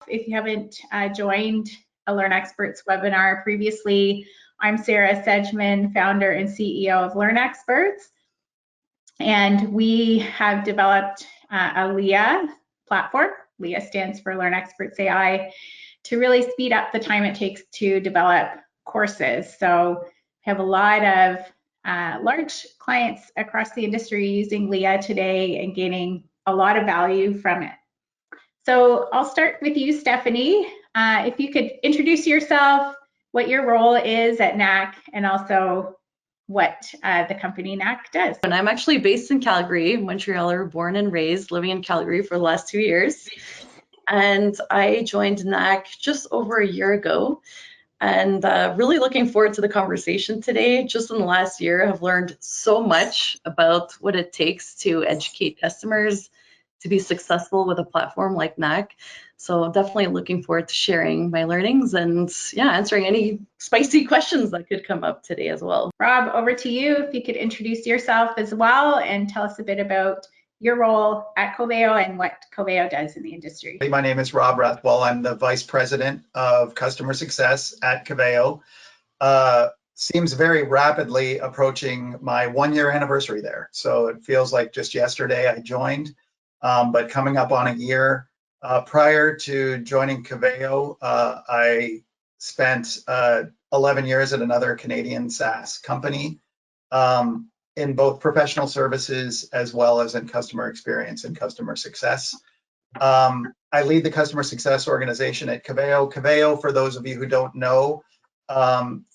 If you haven't joined a LearnExperts webinar previously, I'm Sarah Sedgman, founder and CEO of LearnExperts, and we have developed a LEAi platform. LEAi stands for LearnExperts AI, to really speed up the time it takes to develop courses. So we have a lot of large clients across the industry using LEAi today and gaining a lot of value from it. So I'll start with you, Stephanie. If you could introduce yourself, what your role is at Knak, and also what the company Knak does. And I'm actually based in Calgary, Montrealer, born and raised, living in Calgary for the last 2 years. And I joined Knak just over a year ago, and really looking forward to the conversation today. Just in the last year, I've learned so much about what it takes to educate customers to be successful with a platform like Knak. So I'm definitely looking forward to sharing my learnings and answering any spicy questions that could come up today as well. Rob, over to you. If you could introduce yourself as well and tell us a bit about your role at Coveo and what Coveo does in the industry. My name is Rob Rathwell. I'm the Vice President of Customer Success at Coveo. Seems very rapidly approaching my 1-year anniversary there. So it feels like just yesterday I joined, but coming up on a year. Prior to joining Coveo, I spent 11 years at another Canadian SaaS company in both professional services as well as in customer experience and customer success. I lead the customer success organization at Coveo. Coveo, for those of you who don't know,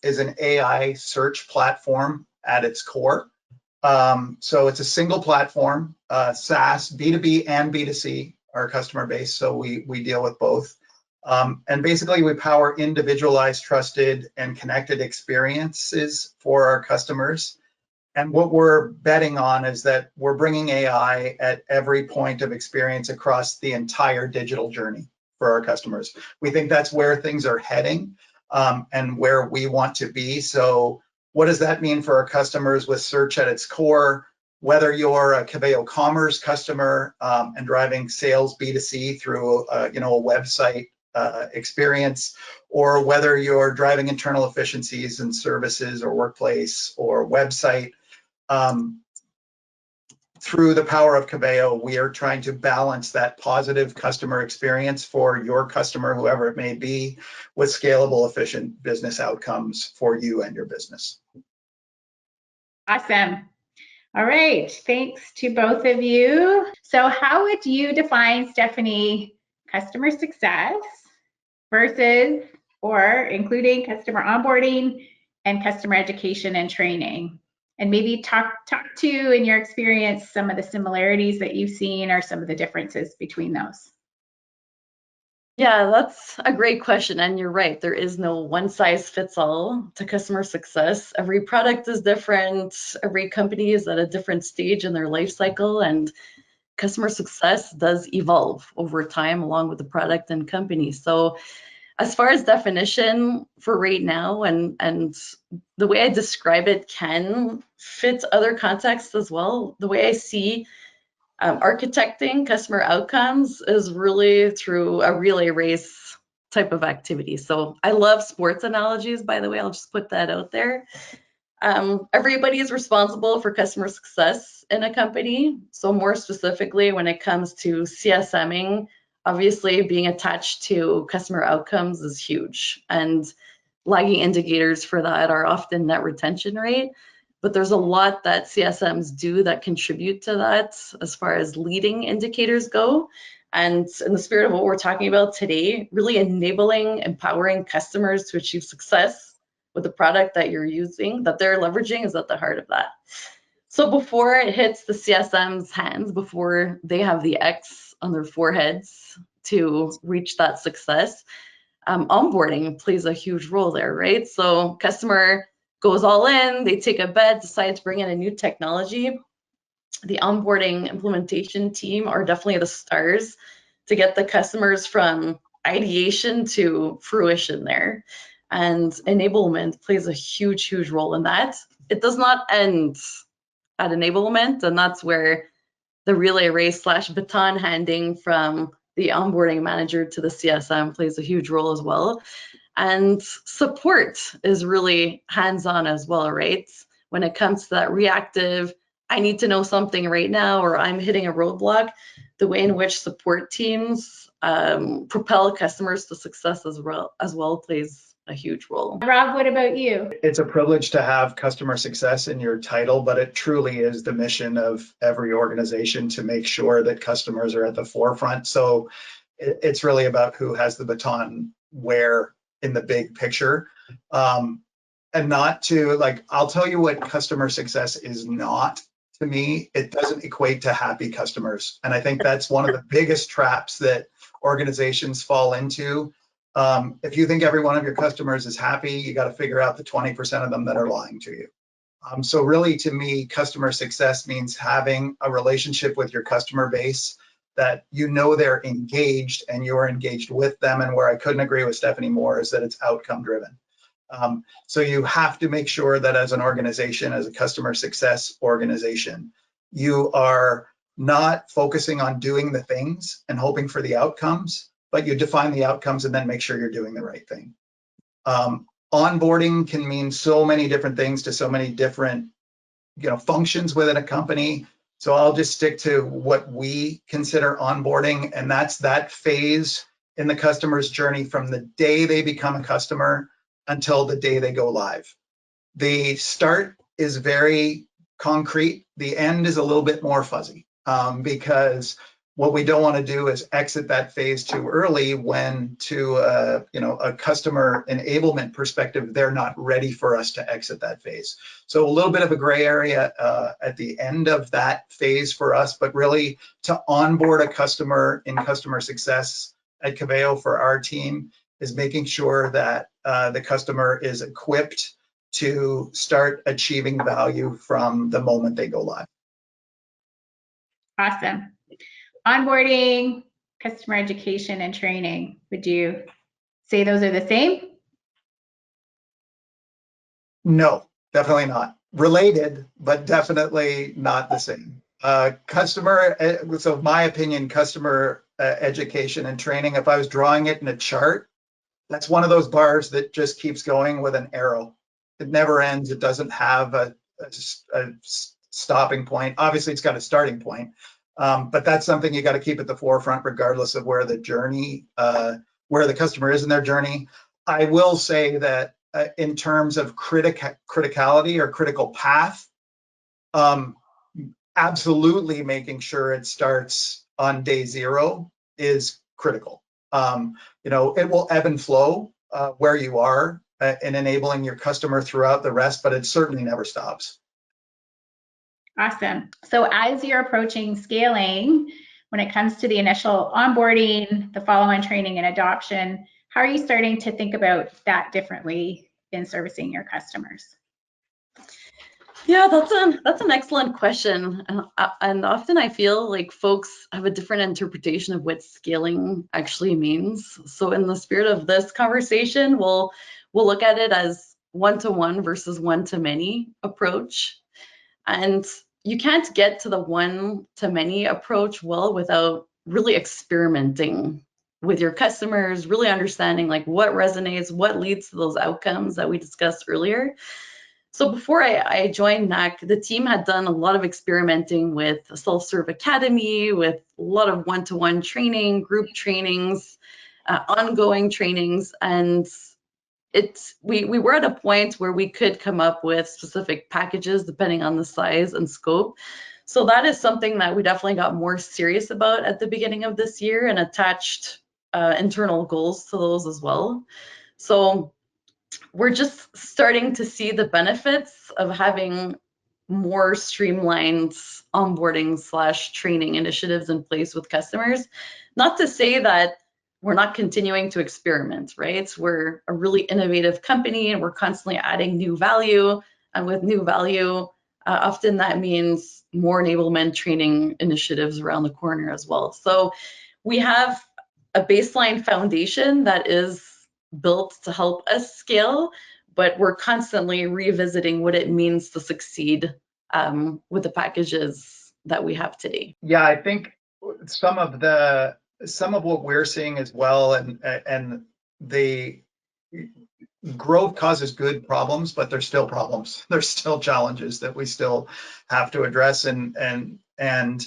is an AI search platform at its core. So it's a single platform, SaaS, B2B and B2C, our customer base. So we deal with both. And basically we power individualized, trusted, and connected experiences for our customers. And what we're betting on is that we're bringing AI at every point of experience across the entire digital journey for our customers. We think that's where things are heading and where we want to be. So what does that mean for our customers with search at its core? Whether you're a Coveo Commerce customer and driving sales B2C through a website experience, or whether you're driving internal efficiencies in services or workplace or website, through the power of Coveo, we are trying to balance that positive customer experience for your customer, whoever it may be, with scalable, efficient business outcomes for you and your business. Awesome. All right, thanks to both of you. So how would you define, Stephanie, customer success versus or including customer onboarding and customer education and training? And maybe talk to, in your experience, some of the similarities that you've seen or some of the differences between those. Yeah, that's a great question. And you're right, there is no one size fits all to customer success. Every product is different. Every company is at a different stage in their life cycle, and customer success does evolve over time along with the product and company. So as far as definition for right now, and the way I describe it can fit other contexts as well. The way I see architecting customer outcomes is really through a relay race type of activity. So I love sports analogies, by the way, I'll just put that out there. Everybody is responsible for customer success in a company. So more specifically, when it comes to CSMing, obviously being attached to customer outcomes is huge. And lagging indicators for that are often net retention rate. But there's a lot that CSMs do that contribute to that as far as leading indicators go. And in the spirit of what we're talking about today, really enabling, empowering customers to achieve success with the product that you're using, that they're leveraging, is at the heart of that. So before it hits the CSM's hands, before they have the X on their foreheads to reach that success, onboarding plays a huge role there, right? So customer goes all in, they take a bet, decide to bring in a new technology. The onboarding implementation team are definitely the stars to get the customers from ideation to fruition there. And enablement plays a huge, huge role in that. It does not end at enablement, and that's where the relay race / baton handing from the onboarding manager to the CSM plays a huge role as well. And support is really hands-on as well, right? When it comes to that reactive, I need to know something right now, or I'm hitting a roadblock, the way in which support teams propel customers to success as well plays a huge role. Rob, what about you? It's a privilege to have customer success in your title, but it truly is the mission of every organization to make sure that customers are at the forefront. So it's really about who has the baton where in the big picture. And not to, like, I'll tell you what customer success is not to me. It doesn't equate to happy customers. And I think that's one of the biggest traps that organizations fall into. If you think every one of your customers is happy, you got to figure out the 20% of them that are lying to you. So really, to me, customer success means having a relationship with your customer base that you know they're engaged and you're engaged with them. And where I couldn't agree with Stephanie more is that it's outcome driven. So you have to make sure that as an organization, as a customer success organization, you are not focusing on doing the things and hoping for the outcomes, but you define the outcomes and then make sure you're doing the right thing. Onboarding can mean so many different things to so many different, functions within a company. So I'll just stick to what we consider onboarding, and that's that phase in the customer's journey from the day they become a customer until the day they go live. The start is very concrete. The end is a little bit more fuzzy, because what we don't want to do is exit that phase too early when, to a customer enablement perspective, they're not ready for us to exit that phase. So a little bit of a gray area at the end of that phase for us, but really to onboard a customer in customer success at Coveo for our team is making sure that the customer is equipped to start achieving value from the moment they go live. Awesome. Onboarding, customer education, and training. Would you say those are the same? No, definitely not. Related, but definitely not the same. So my opinion, customer education and training, if I was drawing it in a chart, that's one of those bars that just keeps going with an arrow. It never ends. It doesn't have a stopping point. Obviously, it's got a starting point. But that's something you got to keep at the forefront, regardless of where the journey, where the customer is in their journey. I will say that in terms of criticality or critical path, absolutely making sure it starts on day zero is critical. It will ebb and flow where you are in enabling your customer throughout the rest, but it certainly never stops. Awesome. So as you're approaching scaling, when it comes to the initial onboarding, the follow-on training and adoption, how are you starting to think about that differently in servicing your customers? Yeah, that's an excellent question. And often I feel like folks have a different interpretation of what scaling actually means. So in the spirit of this conversation, we'll look at it as one-to-one versus one-to-many approach. And you can't get to the one-to-many approach well without really experimenting with your customers, really understanding like what resonates, what leads to those outcomes that we discussed earlier. So before I joined Knak, the team had done a lot of experimenting with a self-serve academy, with a lot of one-to-one training, group trainings, ongoing trainings, and we were at a point where we could come up with specific packages depending on the size and scope. So that is something that we definitely got more serious about at the beginning of this year and attached internal goals to those as well. So we're just starting to see the benefits of having more streamlined onboarding / training initiatives in place with customers. Not to say that we're not continuing to experiment, right? We're a really innovative company and we're constantly adding new value. And with new value, often that means more enablement training initiatives around the corner as well. So we have a baseline foundation that is built to help us scale, but we're constantly revisiting what it means to succeed with the packages that we have today. Yeah, I think some of the some of what we're seeing as well, and the growth causes good problems, but there's still problems. There's still challenges that we still have to address, and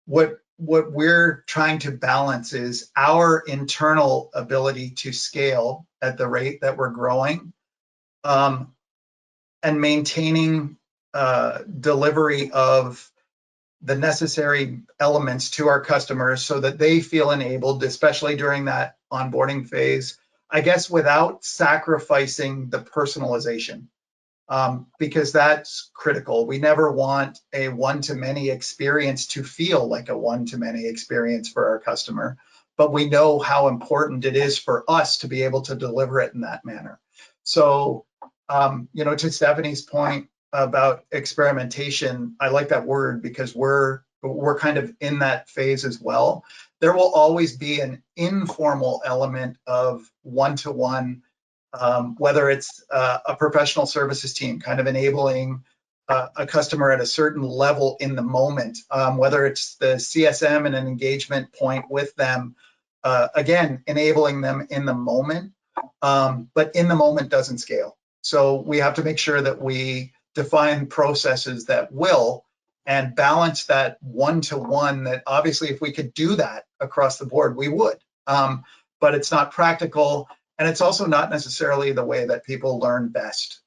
what we're trying to balance is our internal ability to scale at the rate that we're growing, and maintaining delivery of the necessary elements to our customers so that they feel enabled, especially during that onboarding phase, I guess, without sacrificing the personalization, because that's critical. We never want a one-to-many experience to feel like a one-to-many experience for our customer, but we know how important it is for us to be able to deliver it in that manner. So, to Stephanie's point about experimentation, I like that word because we're kind of in that phase as well. There will always be an informal element of one-to-one, whether it's a professional services team kind of enabling a customer at a certain level in the moment, whether it's the CSM and an engagement point with them, again, enabling them in the moment, but in the moment doesn't scale. So we have to make sure that we define processes that will and balance that one-to-one. That obviously, if we could do that across the board, we would, but it's not practical, and it's also not necessarily the way that people learn best.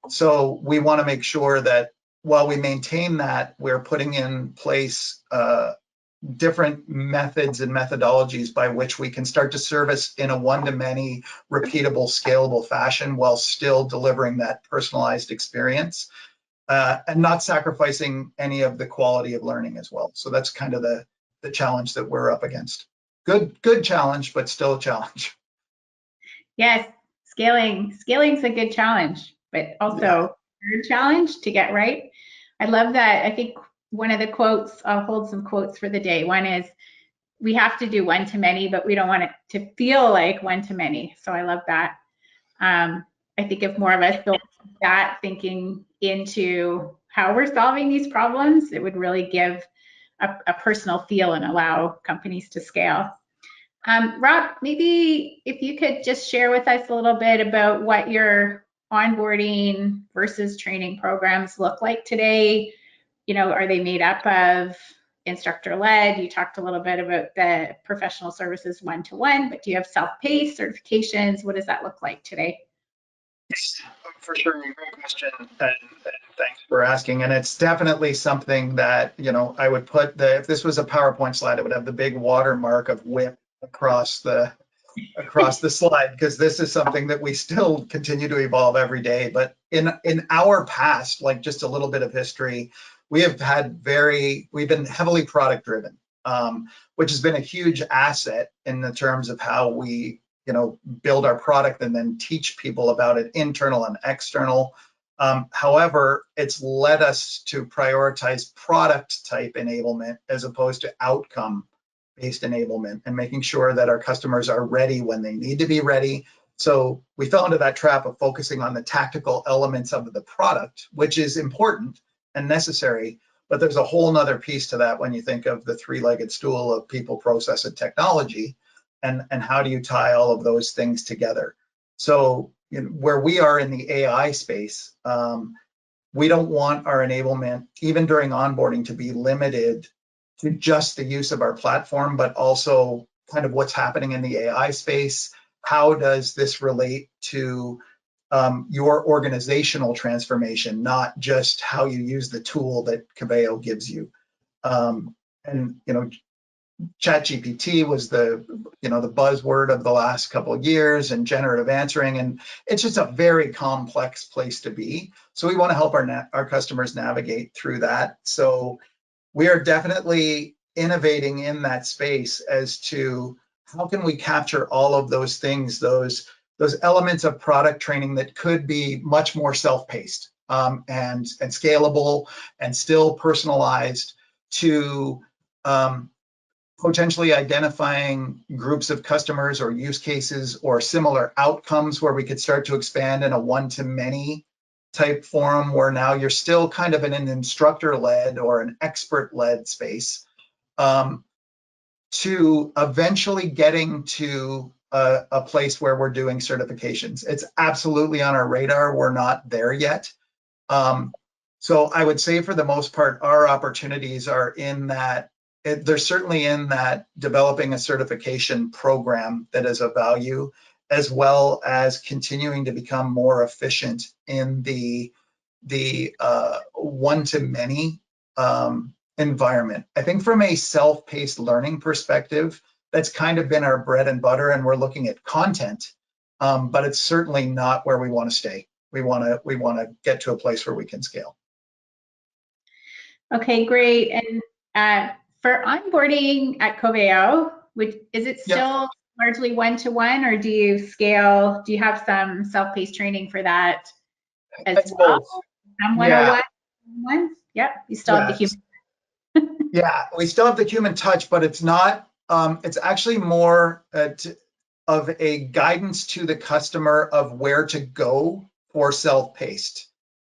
So we want to make sure that while we maintain that, we're putting in place different methods and methodologies by which we can start to service in a one-to-many, repeatable, scalable fashion while still delivering that personalized experience, and not sacrificing any of the quality of learning as well. So that's kind of the challenge that we're up against. Good challenge, but still a challenge. Yes, scaling's a good challenge, but also a challenge to get right. I love that. I think one of the quotes, I'll hold some quotes for the day. One is, we have to do one-to-many, but we don't want it to feel like one-to-many. So I love that. I think if more of us built that thinking into how we're solving these problems, it would really give a personal feel and allow companies to scale. Rob, maybe if you could just share with us a little bit about what your onboarding versus training programs look like today. Are they made up of instructor-led? You talked a little bit about the professional services one-to-one, but do you have self-paced certifications? What does that look like today? For sure, great question, and thanks for asking. And it's definitely something that, I would put if this was a PowerPoint slide, it would have the big watermark of WHIP across the slide, because this is something that we still continue to evolve every day. But in our past, like just a little bit of history, we've been heavily product driven, which has been a huge asset in the terms of how we build our product and then teach people about it, internal and external. However, it's led us to prioritize product type enablement as opposed to outcome based enablement, and making sure that our customers are ready when they need to be ready. So we fell into that trap of focusing on the tactical elements of the product, which is important and necessary, but there's a whole nother piece to that when you think of the three-legged stool of people, process, and technology, and how do you tie all of those things together. So where we are in the AI space, we don't want our enablement, even during onboarding, to be limited to just the use of our platform, but also kind of what's happening in the AI space. How does this relate to your organizational transformation, not just how you use the tool that Coveo gives you? ChatGPT was the buzzword of the last couple of years, and generative answering, and it's just a very complex place to be. So we want to help our customers navigate through that. So we are definitely innovating in that space as to how can we capture all of those things, those elements of product training that could be much more self-paced, and scalable and still personalized to potentially identifying groups of customers or use cases or similar outcomes where we could start to expand in a one-to-many type forum, where now you're still kind of in an instructor-led or an expert-led space. to eventually getting to a place where we're doing certifications. It's absolutely on our radar. We're not there yet. So I would say for the most part, our opportunities are in that, they're certainly in that developing a certification program that is of value, as well as continuing to become more efficient in the one-to-many environment. I think from a self-paced learning perspective, that's kind of been our bread and butter, and we're looking at content, but it's certainly not where we want to stay. We want to get to a place where we can scale. Okay, great. And for onboarding at Coveo, is it still largely one-to-one, or do you scale? Do you have some self-paced training for that as well? Some one-on-one? Yep, you still have the human. Yeah, we still have the human touch, but it's not. It's actually more of a guidance to the customer of where to go for self-paced.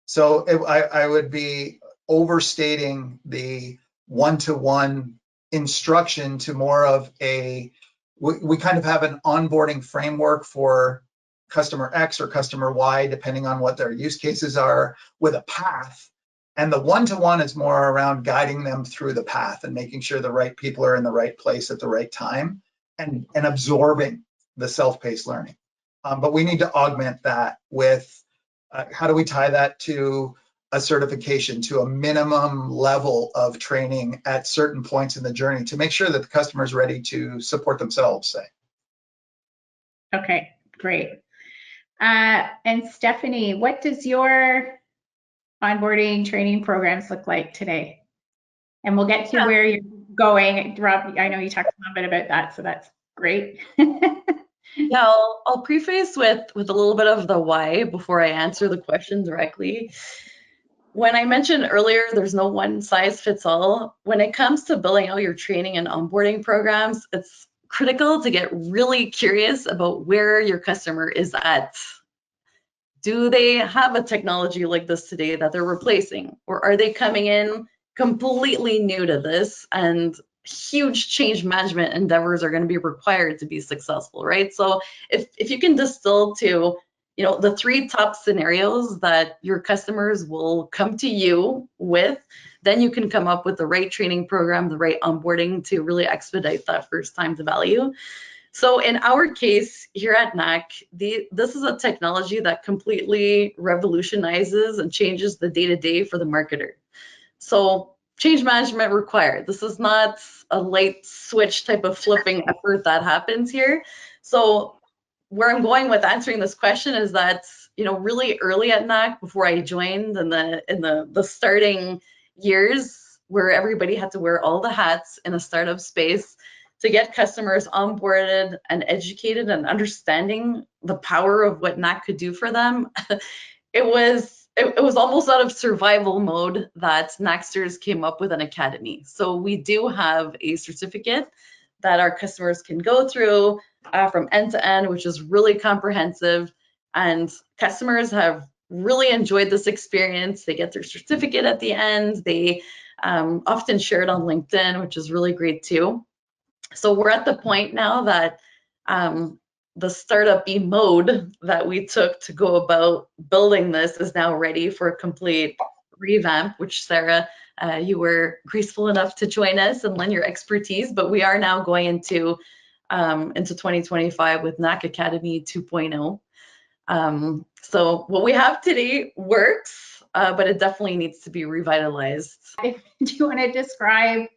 So I would be overstating the one-to-one instruction to more of a, we kind of have an onboarding framework for customer X or customer Y, depending on what their use cases are, with a path. And the one-to-one is more around guiding them through the path and making sure the right people are in the right place at the right time, and absorbing the self-paced learning. But we need to augment that with how do we tie that to a certification, to a minimum level of training at certain points in the journey to make sure that the customer is ready to support themselves, say. Okay, great. And Stephanie, what does your onboarding training programs look like today? And we'll get to where you're going. Rob, I know you talked a little bit about that, so that's great. Yeah, I'll preface with a little bit of the why before I answer the question directly. When I mentioned earlier, there's no one size fits all. When it comes to building out your training and onboarding programs, it's critical to get really curious about where your customer is at. Do they have a technology like this today that they're replacing? Or are they coming in completely new to this, and huge change management endeavors are going to be required to be successful, right? So if you can distill to, you know, the 3 top scenarios that your customers will come to you with, then you can come up with the right training program, the right onboarding to really expedite that first time to value. So in our case here at Knak, this is a technology that completely revolutionizes and changes the day-to-day for the marketer. So change management required. This is not a light switch type of flipping effort that happens here. So where I'm going with answering this question is that, you know, really early at Knak, before I joined in the starting years, where everybody had to wear all the hats in a startup space to get customers onboarded and educated and understanding the power of what Knak could do for them, it was almost out of survival mode that Knacksters came up with an academy. So we do have a certificate that our customers can go through from end to end, which is really comprehensive. And customers have really enjoyed this experience. They get their certificate at the end. They often share it on LinkedIn, which is really great too. So we're at the point now that the startup-y mode that we took to go about building this is now ready for a complete revamp, which Sarah, you were graceful enough to join us and lend your expertise, but we are now going into 2025 with Knak Academy 2.0. So what we have today works, but it definitely needs to be revitalized. Do you want to describe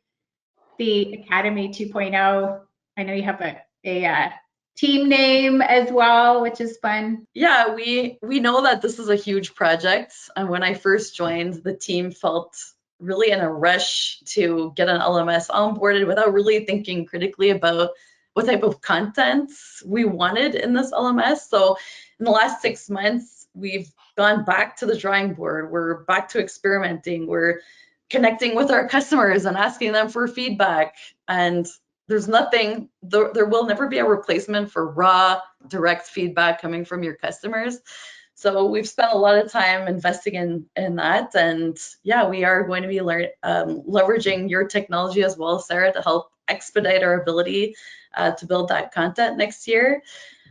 the Academy 2.0? I know you have a team name as well, which is fun. Yeah, we know that this is a huge project. And when I first joined, the team felt really in a rush to get an LMS onboarded without really thinking critically about what type of content we wanted in this LMS. So in the last 6 months, we've gone back to the drawing board. We're back to experimenting. We're connecting with our customers and asking them for feedback. And there's nothing, there will never be a replacement for raw, direct feedback coming from your customers. So we've spent a lot of time investing in that. And yeah, we are going to be leveraging your technology as well, Sarah, to help expedite our ability to build that content next year.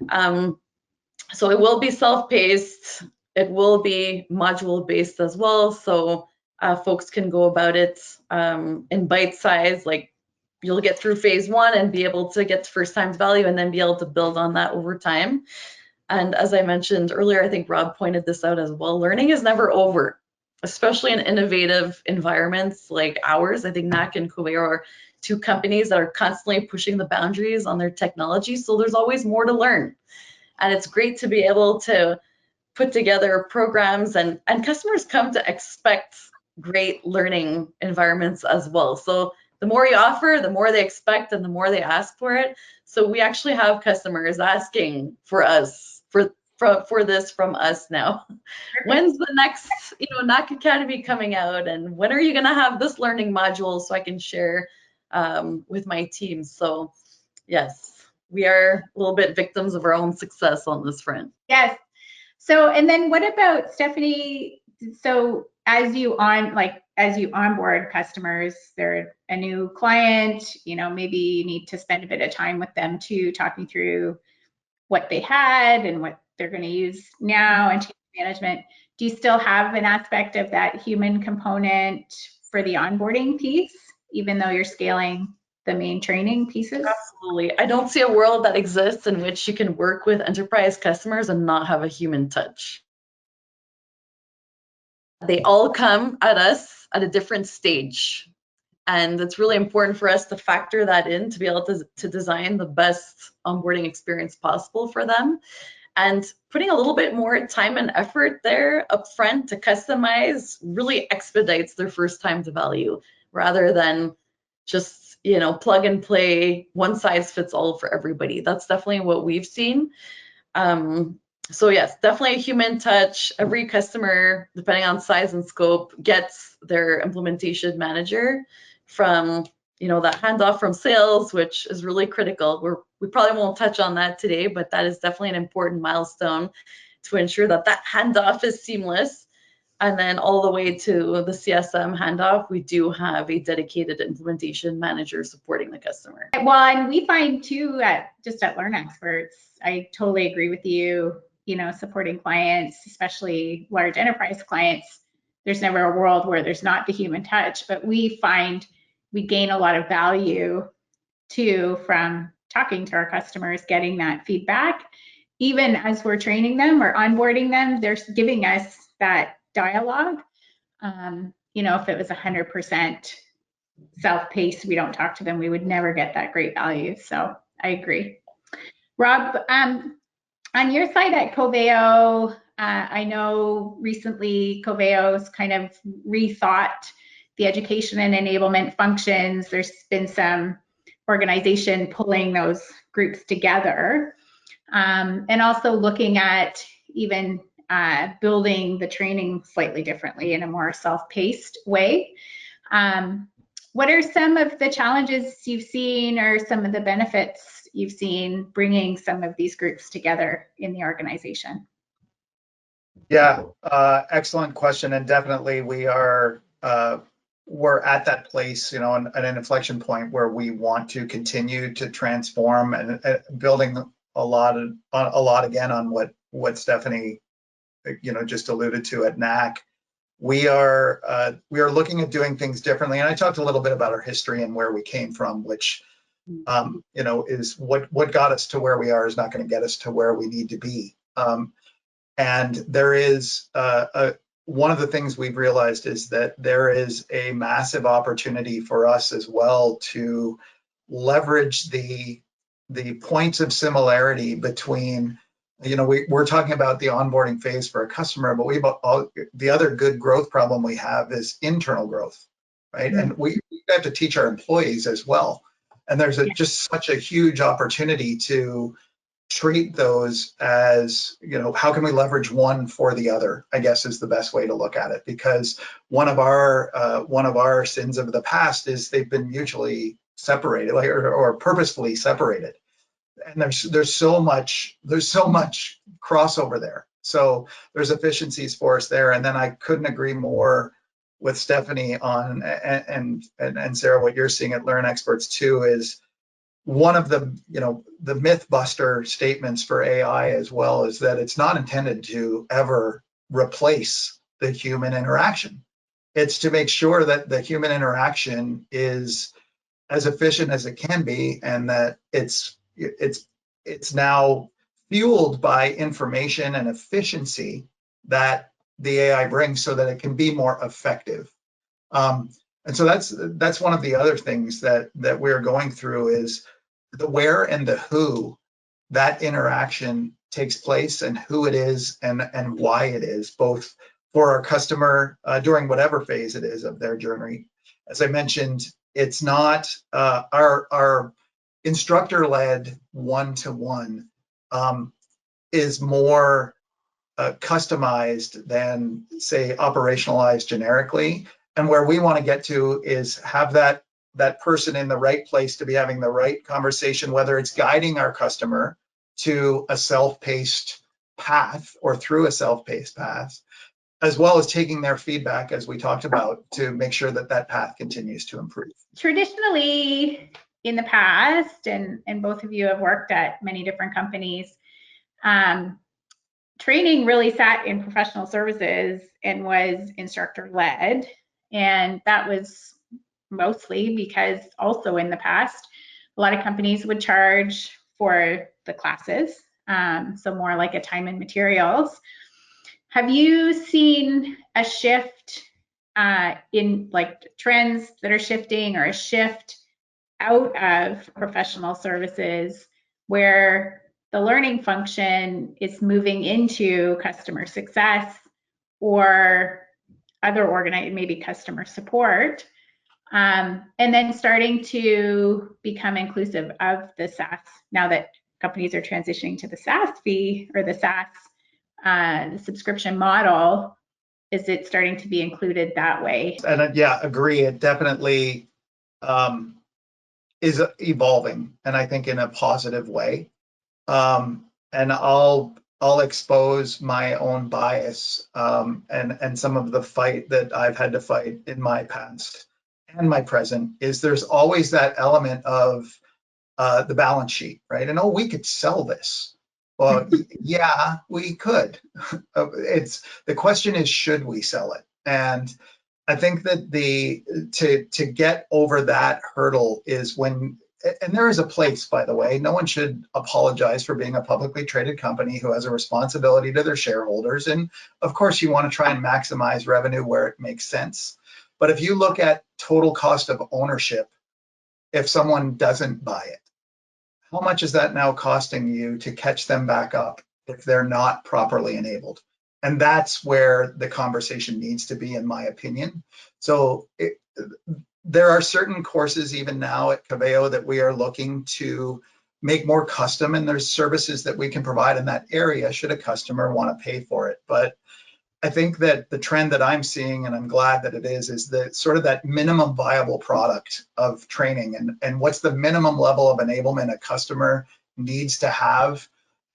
So it will be self-paced. It will be module-based as well. So folks can go about it in bite size, like you'll get through phase 1 and be able to get to first times value and then be able to build on that over time. And as I mentioned earlier, I think Rob pointed this out as well, learning is never over, especially in innovative environments like ours. I think Knak and Coveo are 2 companies that are constantly pushing the boundaries on their technology. So there's always more to learn. And it's great to be able to put together programs, and customers come to expect great learning environments as well. So the more you offer, the more they expect and the more they ask for it. So we actually have customers asking for us, for this from us now. When's the next, Knak Academy coming out, and when are you going to have this learning module so I can share with my team? So yes, we are a little bit victims of our own success on this front. Yes. So, and then what about, Stephanie, so as you onboard customers, they're a new client, maybe you need to spend a bit of time with them too, talking through what they had and what they're going to use now and change management. Do you still have an aspect of that human component for the onboarding piece, even though you're scaling the main training pieces? Absolutely. I don't see a world that exists in which you can work with enterprise customers and not have a human touch. They all come at us at a different stage. And it's really important for us to factor that in to be able to design the best onboarding experience possible for them. And putting a little bit more time and effort there upfront to customize really expedites their first time to value, rather than just plug and play, one size fits all for everybody. That's definitely what we've seen. So yes, definitely a human touch. Every customer, depending on size and scope, gets their implementation manager from that handoff from sales, which is really critical. We probably won't touch on that today, but that is definitely an important milestone to ensure that handoff is seamless. And then all the way to the CSM handoff, we do have a dedicated implementation manager supporting the customer. Well, and we find too, just at LearnExperts, I totally agree with you, supporting clients, especially large enterprise clients, there's never a world where there's not the human touch, but we find we gain a lot of value too from talking to our customers, getting that feedback. Even as we're training them or onboarding them, they're giving us that dialogue. If it was 100% self-paced, we don't talk to them, we would never get that great value. So I agree. Rob, on your side at Coveo, I know recently Coveo's kind of rethought the education and enablement functions. There's been some organization pulling those groups together, and also looking at even building the training slightly differently in a more self-paced way. What are some of the challenges you've seen, or some of the benefits you've seen bringing some of these groups together in the organization? Yeah, excellent question, and definitely we're at that place, at an inflection point where we want to continue to transform and building a lot again on what Stephanie just alluded to at Knak. We are looking at doing things differently, and I talked a little bit about our history and where we came from, which is what got us to where we are is not going to get us to where we need to be. And there is one of the things we've realized is that there is a massive opportunity for us as well to leverage the points of similarity between, we're talking about the onboarding phase for a customer, but the other good growth problem we have is internal growth, right? Mm-hmm. And we have to teach our employees as well. And there's just such a huge opportunity to treat those as, how can we leverage one for the other, I guess is the best way to look at it. Because one of our sins of the past is they've been mutually separated, or purposefully separated. And there's so much crossover there. So there's efficiencies for us there. And then I couldn't agree more with Stephanie on, and Sarah, what you're seeing at LearnExperts too, is one of the, the myth buster statements for AI as well is that it's not intended to ever replace the human interaction. It's to make sure that the human interaction is as efficient as it can be, and that it's now fueled by information and efficiency that the AI brings, so that it can be more effective. And so that's one of the other things that we're going through, is the where and the who that interaction takes place, and who it is, and why it is, both for our customer during whatever phase it is of their journey. As I mentioned, it's not our instructor-led one-to-one is more customized than, say, operationalized generically. And where we want to get to is have that person in the right place to be having the right conversation, whether it's guiding our customer to a self-paced path or through a self-paced path, as well as taking their feedback, as we talked about, to make sure that that path continues to improve. Traditionally, in the past, and both of you have worked at many different companies, training really sat in professional services and was instructor-led. And that was mostly because also in the past, a lot of companies would charge for the classes, so more like a time and materials. Have you seen a shift in like trends that are shifting, or a shift out of professional services where the learning function is moving into customer success or other maybe customer support, and then starting to become inclusive of the SaaS, now that companies are transitioning to the SaaS fee, or the SaaS the subscription model? Is it starting to be included that way? And yeah, agree. It definitely is evolving, and I think in a positive way. And I'll expose my own bias and some of the fight that I've had to fight in my past and my present. Is there's always that element of the balance sheet, right? And we could sell this. Well, yeah, we could. The question is, should we sell it? And I think that to get over that hurdle is when, and there is a place, by the way, no one should apologize for being a publicly traded company who has a responsibility to their shareholders. And of course, you want to try and maximize revenue where it makes sense. But if you look at total cost of ownership, if someone doesn't buy it, how much is that now costing you to catch them back up if they're not properly enabled? And that's where the conversation needs to be, in my opinion. So there are certain courses even now at Coveo that we are looking to make more custom, and there's services that we can provide in that area should a customer want to pay for it. But I think that the trend that I'm seeing, and I'm glad that it is that sort of that minimum viable product of training, and what's the minimum level of enablement a customer needs to have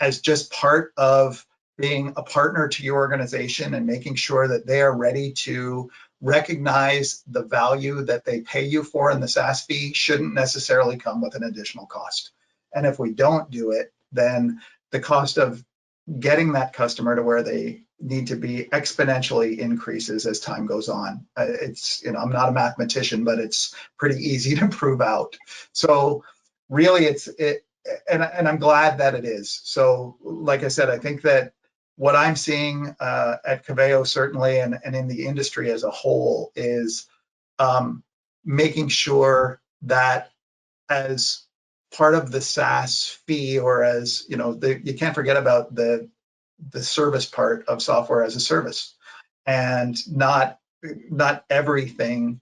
as just part of being a partner to your organization, and making sure that they are ready to recognize the value that they pay you for in the SaaS fee shouldn't necessarily come with an additional cost. And if we don't do it, then the cost of getting that customer to where they need to be exponentially increases as time goes on. It's, I'm not a mathematician, but it's pretty easy to prove out. So really and I'm glad that it is. So like I said, I think that what I'm seeing at Coveo certainly, and in the industry as a whole, is making sure that as part of the SaaS fee, or as, you can't forget about the service part of software as a service, and not everything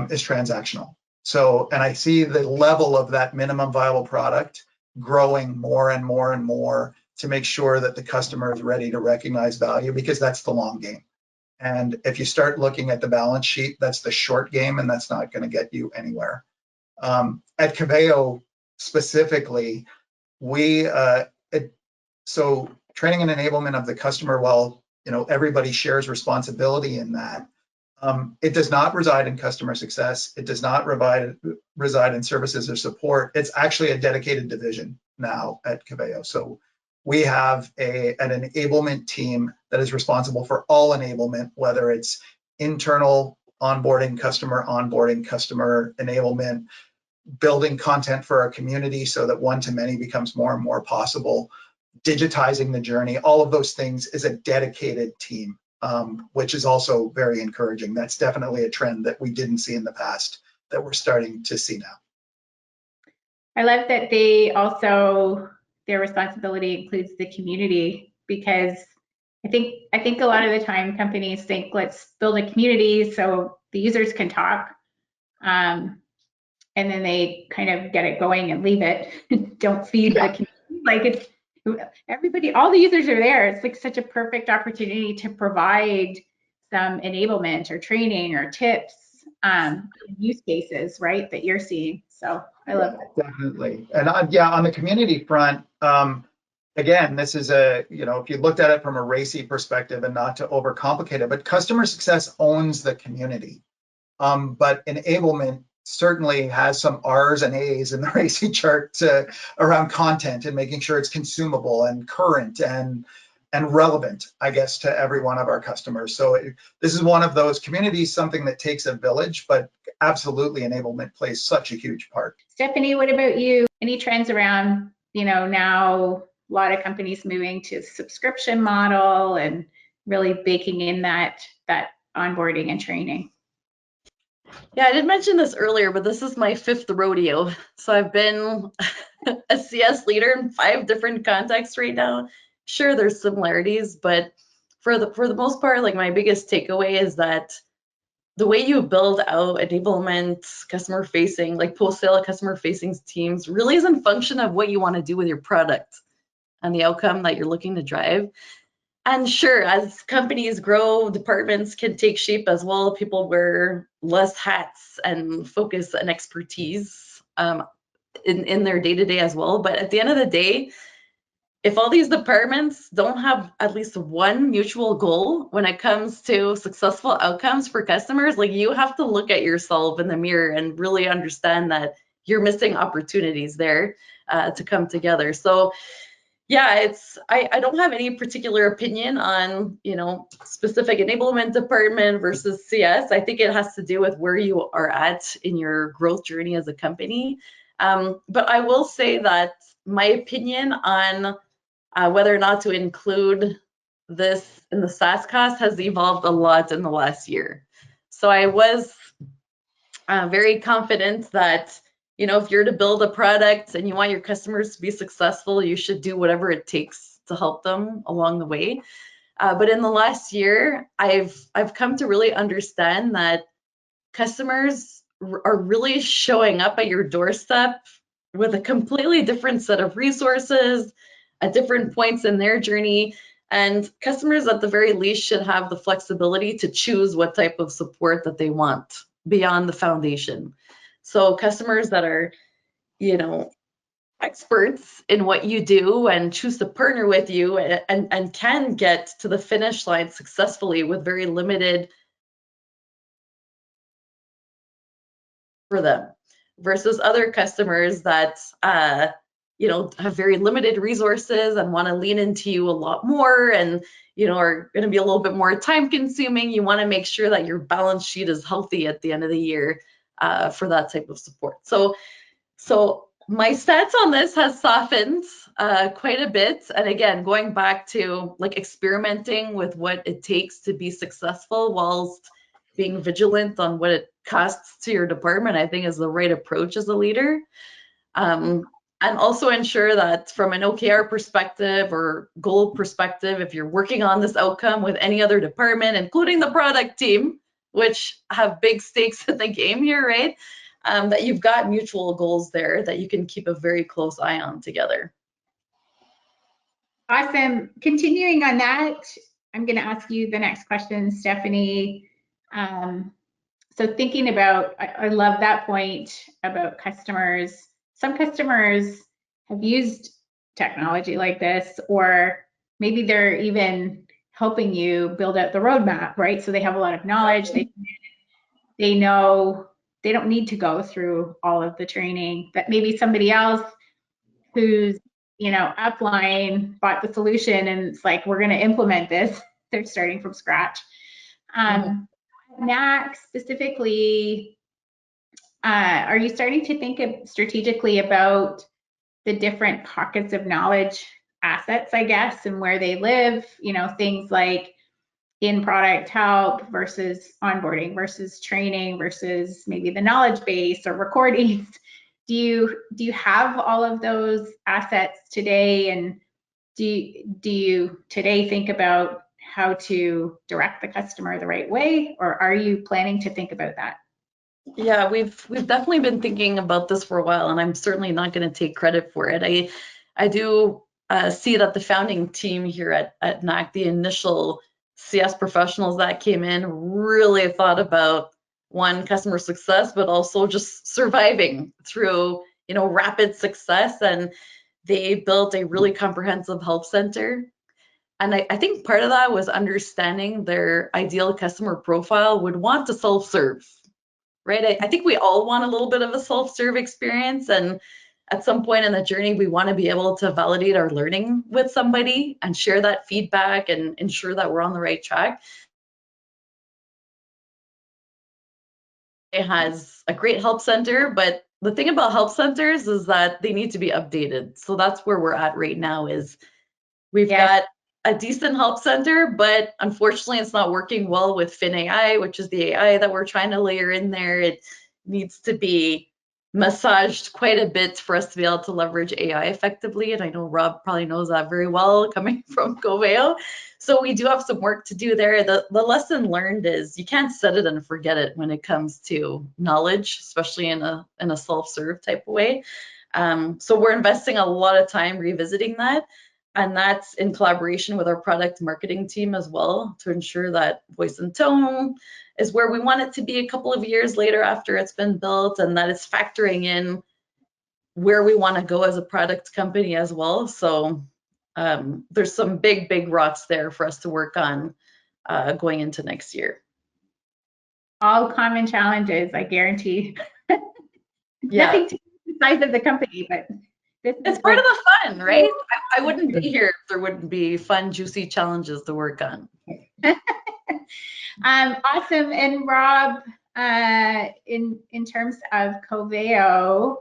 is transactional. So, and I see the level of that minimum viable product growing more and more and more to make sure that the customer is ready to recognize value, because that's the long game. And if you start looking at the balance sheet, that's the short game, and that's not going to get you anywhere. At Coveo specifically, so training and enablement of the customer, while everybody shares responsibility in that, It does not reside in customer success. It does not reside in services or support. It's actually a dedicated division now at Coveo. So we have an enablement team that is responsible for all enablement, whether it's internal onboarding, customer enablement, building content for our community so that one-to-many becomes more and more possible, digitizing the journey. All of those things is a dedicated team. Which is also very encouraging. That's definitely a trend that we didn't see in the past that we're starting to see now. I love that they also, their responsibility includes the community, because I think a lot of the time companies think, let's build a community so the users can talk, and then they kind of get it going and leave it. Don't feed the community. Like, it's everybody, all the users are there. It's like such a perfect opportunity to provide some enablement or training or tips, use cases, right, that you're seeing. So I love that. Definitely. And on the community front, again, this is if you looked at it from a racy perspective, and not to overcomplicate it, but customer success owns the community. But enablement certainly has some R's and A's in the RACI chart around content and making sure it's consumable and current and relevant, I guess, to every one of our customers. So this is one of those communities, something that takes a village, but absolutely enablement plays such a huge part. Stephanie, what about you? Any trends around, now a lot of companies moving to subscription model and really baking in that onboarding and training? Yeah, I did mention this earlier, but this is my 5th rodeo. So I've been a CS leader in 5 different contexts right now. Sure, there's similarities, but for the most part, like, my biggest takeaway is that the way you build out enablement, customer facing, like post-sale customer facing teams really is in function of what you want to do with your product and the outcome that you're looking to drive. And sure, as companies grow, departments can take shape as well. People wear less hats and focus on expertise in their day-to-day as well. But at the end of the day, if all these departments don't have at least one mutual goal when it comes to successful outcomes for customers, like, you have to look at yourself in the mirror and really understand that you're missing opportunities there to come together. So yeah, I don't have any particular opinion on, specific enablement department versus CS. I think it has to do with where you are at in your growth journey as a company. But I will say that my opinion on whether or not to include this in the SaaS cost has evolved a lot in the last year. So I was very confident that, if you're to build a product and you want your customers to be successful, you should do whatever it takes to help them along the way. But in the last year, I've come to really understand that customers are really showing up at your doorstep with a completely different set of resources at different points in their journey. And customers, at the very least, should have the flexibility to choose what type of support that they want beyond the foundation. So customers that are, experts in what you do and choose to partner with you and can get to the finish line successfully with very limited for them, versus other customers that have very limited resources and want to lean into you a lot more and are going to be a little bit more time consuming. You want to make sure that your balance sheet is healthy at the end of the year for that type of support. So my stance on this has softened quite a bit. And again, going back to like experimenting with what it takes to be successful whilst being vigilant on what it costs to your department, I think is the right approach as a leader. And also ensure that from an OKR perspective or goal perspective, if you're working on this outcome with any other department, including the product team, which have big stakes in the game here, right? That you've got mutual goals there that you can keep a very close eye on together. Awesome. Continuing on that, I'm going to ask you the next question, Stephanie. So thinking about, I love that point about customers. Some customers have used technology like this, or maybe they're even helping you build out the roadmap, right? So they have a lot of knowledge. They know they don't need to go through all of the training, but maybe somebody else who's, upline bought the solution and it's like, we're going to implement this. They're starting from scratch. Knak specifically, are you starting to think strategically about the different pockets of knowledge assets, I guess, and where they live, things like in product help versus onboarding versus training versus maybe the knowledge base or recordings? Do you have all of those assets today? And do you today think about how to direct the customer the right way, or are you planning to think about that? Yeah, we've definitely been thinking about this for a while, and I'm certainly not going to take credit for it. I do see that the founding team here at Knak, the initial CS professionals that came in, really thought about one, customer success, but also just surviving through rapid success, and they built a really comprehensive help center. And I think part of that was understanding their ideal customer profile would want to self-serve. Right? I think we all want a little bit of a self-serve experience, and at some point in the journey, we want to be able to validate our learning with somebody and share that feedback and ensure that we're on the right track. It has a great help center, but the thing about help centers is that they need to be updated. So that's where we're at right now. Is we've got a decent help center, but unfortunately it's not working well with LEAi, which is the AI that we're trying to layer in there. It needs to be massaged quite a bit for us to be able to leverage AI effectively. And I know Rob probably knows that very well coming from Coveo. So we do have some work to do there. The lesson learned is you can't set it and forget it when it comes to knowledge, especially in a self-serve type of way. So we're investing a lot of time revisiting that. And that's in collaboration with our product marketing team as well, to ensure that voice and tone is where we want it to be a couple of years later after it's been built, and that it's factoring in where we want to go as a product company as well. So there's some big rocks there for us to work on going into next year. All common challenges, I guarantee. Yeah. Nothing to the size of the company, but it's part of the fun, right? I wouldn't be here if there wouldn't be fun, juicy challenges to work on. Awesome. And Rob, in terms of Coveo,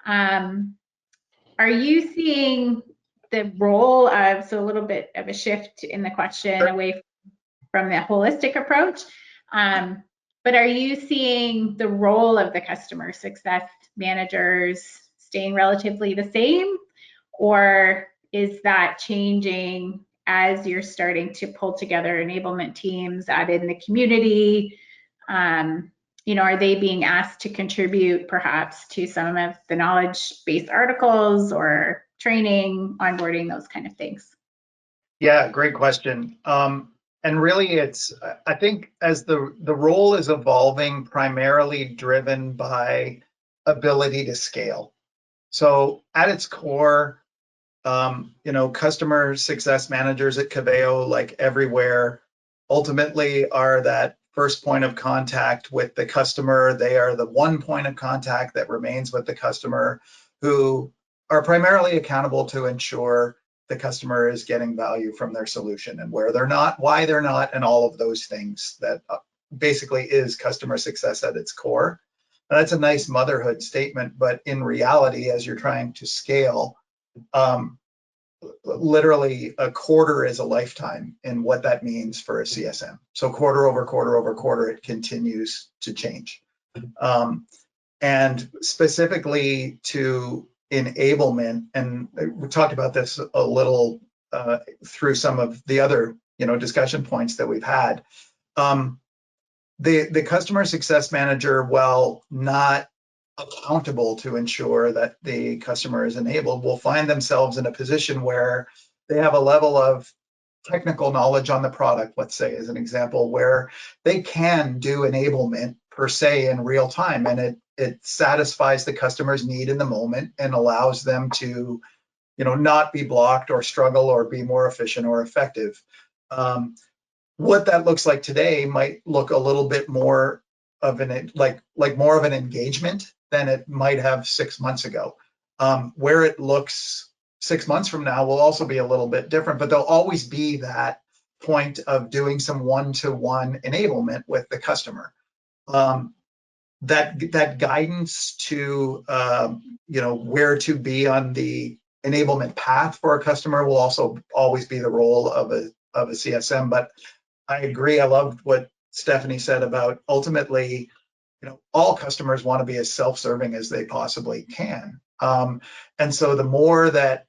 are you seeing the role of, so a little bit of a shift in the question away from the holistic approach, but are you seeing the role of the customer success managers staying relatively the same, or is that changing as you're starting to pull together enablement teams out in the community? Are they being asked to contribute perhaps to some of the knowledge-based articles or training, onboarding, those kind of things? Yeah, great question. And really, I think as the role is evolving, primarily driven by ability to scale. So at its core, customer success managers at Coveo, like everywhere, ultimately are that first point of contact with the customer. They are the one point of contact that remains with the customer, who are primarily accountable to ensure the customer is getting value from their solution, and where they're not, why they're not, and all of those things that basically is customer success at its core. Now, that's a nice motherhood statement, but in reality, as you're trying to scale, literally a quarter is a lifetime in what that means for a CSM. So quarter over quarter over quarter, it continues to change. And specifically to enablement, and we talked about this a little through some of the other discussion points that we've had. The customer success manager, while not accountable to ensure that the customer is enabled, will find themselves in a position where they have a level of technical knowledge on the product, let's say as an example, where they can do enablement per se in real time, and it satisfies the customer's need in the moment and allows them to not be blocked or struggle or be more efficient or effective. What that looks like today might look a little bit more of an like more of an engagement than it might have 6 months ago. Where it looks 6 months from now will also be a little bit different, but there'll always be that point of doing some one-to-one enablement with the customer. That guidance to where to be on the enablement path for a customer will also always be the role of a CSM. But I agree. I loved what Stephanie said about ultimately, all customers want to be as self-serving as they possibly can. And so the more that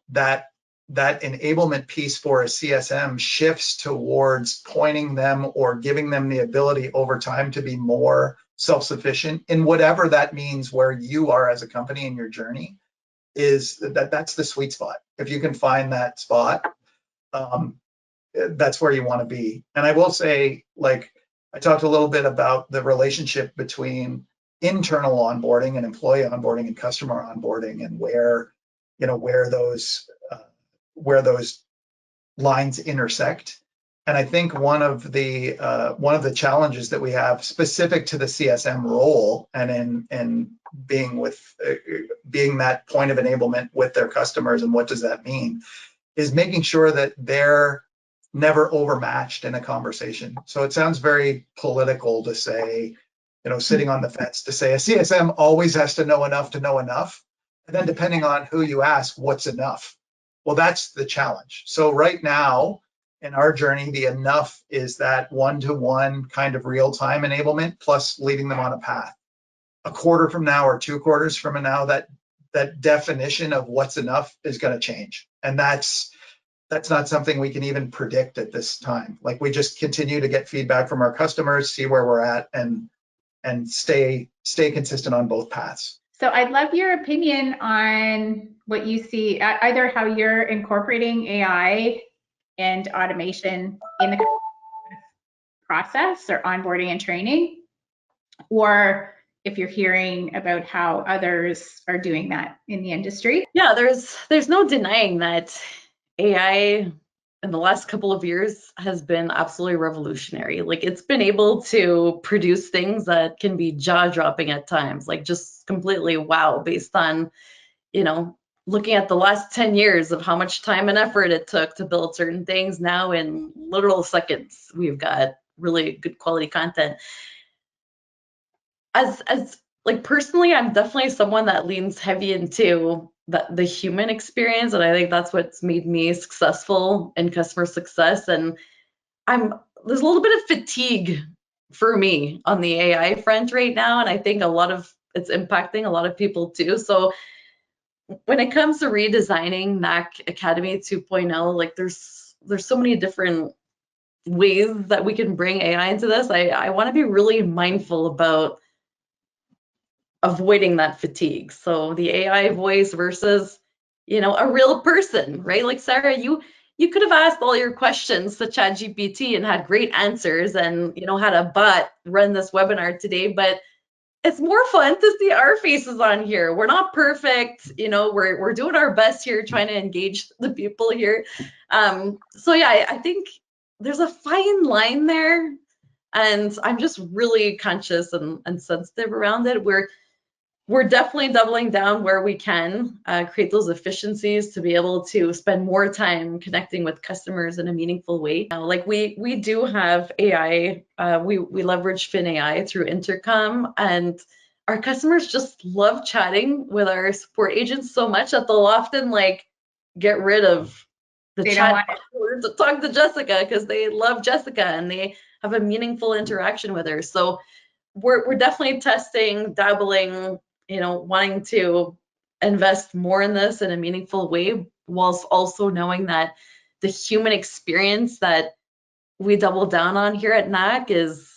enablement piece for a CSM shifts towards pointing them or giving them the ability over time to be more self-sufficient in whatever that means, where you are as a company in your journey, that's the sweet spot. If you can find that spot, that's where you want to be. And I will say, I talked a little bit about the relationship between internal onboarding and employee onboarding and customer onboarding, and where those lines intersect. And I think one of the challenges that we have specific to the CSM role, and in being that point of enablement with their customers, and what does that mean, is making sure that they're never overmatched in a conversation. So it sounds very political to say, sitting on the fence, to say a CSM always has to know enough to know enough. And then depending on who you ask, what's enough? Well, that's the challenge. So right now in our journey, the enough is that one-to-one kind of real-time enablement plus leading them on a path. A quarter from now or 2 quarters from now, that definition of what's enough is going to change. And that's not something we can even predict at this time. We just continue to get feedback from our customers, see where we're at, and stay consistent on both paths. So I'd love your opinion on what you see, either how you're incorporating AI and automation in the process or onboarding and training, or if you're hearing about how others are doing that in the industry. Yeah, there's no denying that AI in the last couple of years has been absolutely revolutionary. It's been able to produce things that can be jaw-dropping at times, just completely wow, based on, looking at the last 10 years of how much time and effort it took to build certain things. Now in literal seconds, we've got really good quality content. As personally, I'm definitely someone that leans heavy into the human experience, and I think that's what's made me successful in customer success. And there's a little bit of fatigue for me on the AI front right now, and I think it's impacting a lot of people too. So when it comes to redesigning Knak Academy 2.0, there's so many different ways that we can bring AI into this. I want to be really mindful about avoiding that fatigue. So the AI voice versus, a real person, right? Sarah, you could have asked all your questions to ChatGPT and had great answers, and had a bot run this webinar today, but it's more fun to see our faces on here. We're not perfect, we're doing our best here, trying to engage the people here. So yeah, I think there's a fine line there, and I'm just really conscious and sensitive around it. We're definitely doubling down where we can, create those efficiencies to be able to spend more time connecting with customers in a meaningful way. We do have AI, we leverage FinAI through Intercom, and our customers just love chatting with our support agents so much that they'll often get rid of the chat to talk to Jessica, because they love Jessica and they have a meaningful interaction with her. So we're definitely testing, dabbling, wanting to invest more in this in a meaningful way, whilst also knowing that the human experience that we double down on here at Knak is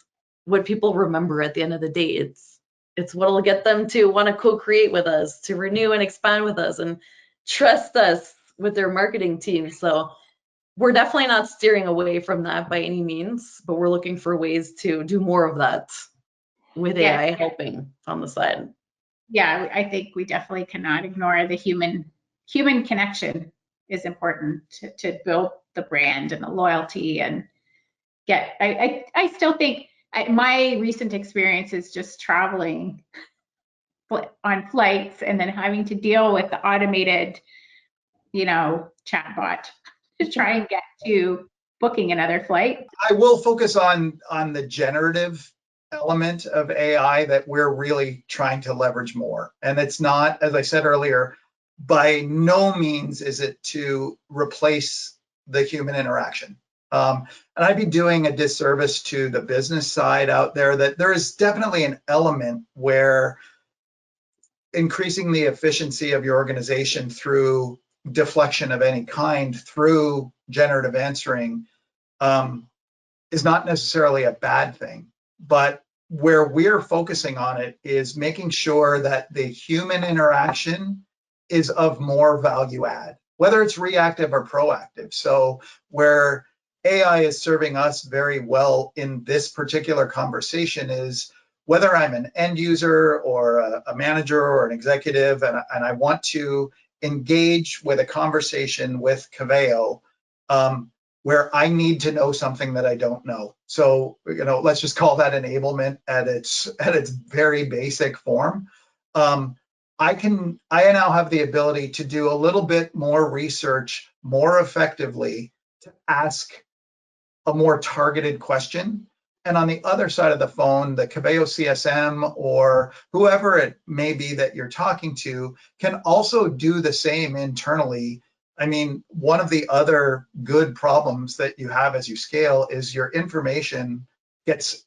what people remember at the end of the day. It's what'll get them to want to co-create with us, to renew and expand with us, and trust us with their marketing team. So we're definitely not steering away from that by any means, but we're looking for ways to do more of that with AI helping on the side. Yeah, I think we definitely cannot ignore the human connection is important to build the brand and the loyalty and get, I still think my recent experience is just traveling on flights and then having to deal with the automated, chatbot to try and get to booking another flight. I will focus on the generative element of AI that we're really trying to leverage more. And it's not, as I said earlier, by no means is it to replace the human interaction. And I'd be doing a disservice to the business side out there, that there is definitely an element where increasing the efficiency of your organization through deflection of any kind through generative answering is not necessarily a bad thing. But where we're focusing on it is making sure that the human interaction is of more value add, whether it's reactive or proactive. So where AI is serving us very well in this particular conversation is whether I'm an end user or a manager or an executive, and I want to engage with a conversation with Coveo where I need to know something that I don't know. So, let's just call that enablement at its very basic form. I now have the ability to do a little bit more research more effectively to ask a more targeted question. And on the other side of the phone, the Coveo CSM or whoever it may be that you're talking to can also do the same internally. I mean, one of the other good problems that you have as you scale is your information gets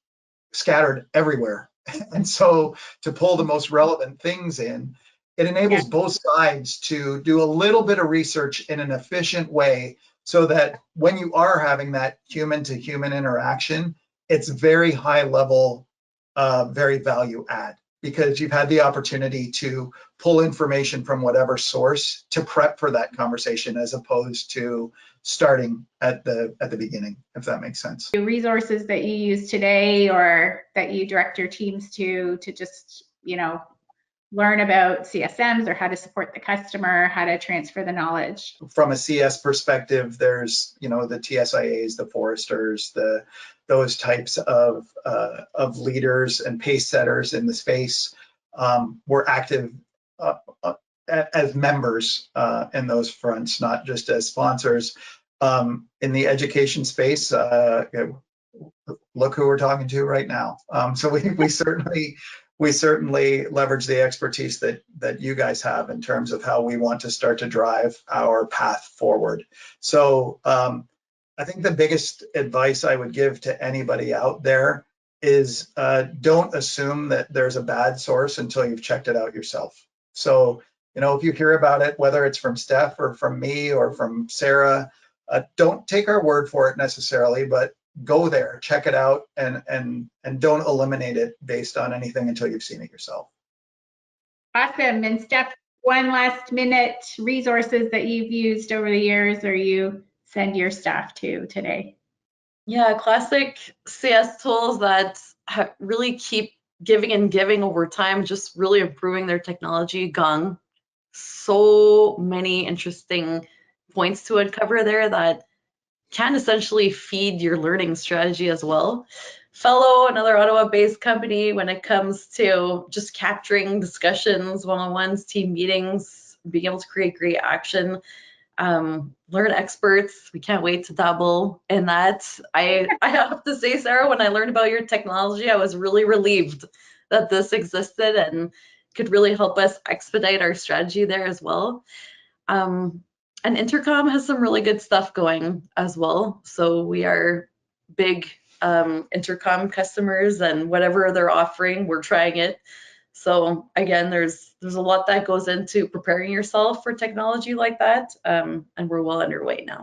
scattered everywhere. And so to pull the most relevant things in, it enables both sides to do a little bit of research in an efficient way so that when you are having that human to human interaction, it's very high level, very value add, because you've had the opportunity to pull information from whatever source to prep for that conversation, as opposed to starting at the beginning, if that makes sense. The resources that you use today or that you direct your teams to just, learn about CSMs or how to support the customer, how to transfer the knowledge. From a CS perspective, there's, the TSIAs, the Foresters, those types of leaders and pace setters in the space. We're active as members in those fronts, not just as sponsors. In the education space, look who we're talking to right now. So we certainly leverage the expertise that you guys have in terms of how we want to start to drive our path forward. So I think the biggest advice I would give to anybody out there is don't assume that there's a bad source until you've checked it out yourself. So, if you hear about it, whether it's from Steph or from me or from Sarah, don't take our word for it necessarily, but go there, check it out, and don't eliminate it based on anything until you've seen it yourself. Awesome. And Steph, one last minute resources that you've used over the years or you send your staff to today. Yeah, classic CS tools that really keep giving and giving over time, just really improving their technology. Gong. So many interesting points to uncover there that can essentially feed your learning strategy as well. Fellow, another Ottawa-based company, when it comes to just capturing discussions, one-on-ones, team meetings, being able to create great action. LearnExperts, we can't wait to dabble in that. I have to say, Sarah, when I learned about your technology, I was really relieved that this existed and could really help us expedite our strategy there as well. And Intercom has some really good stuff going as well. So we are big Intercom customers, and whatever they're offering, we're trying it. So again, there's a lot that goes into preparing yourself for technology like that, and we're well underway now.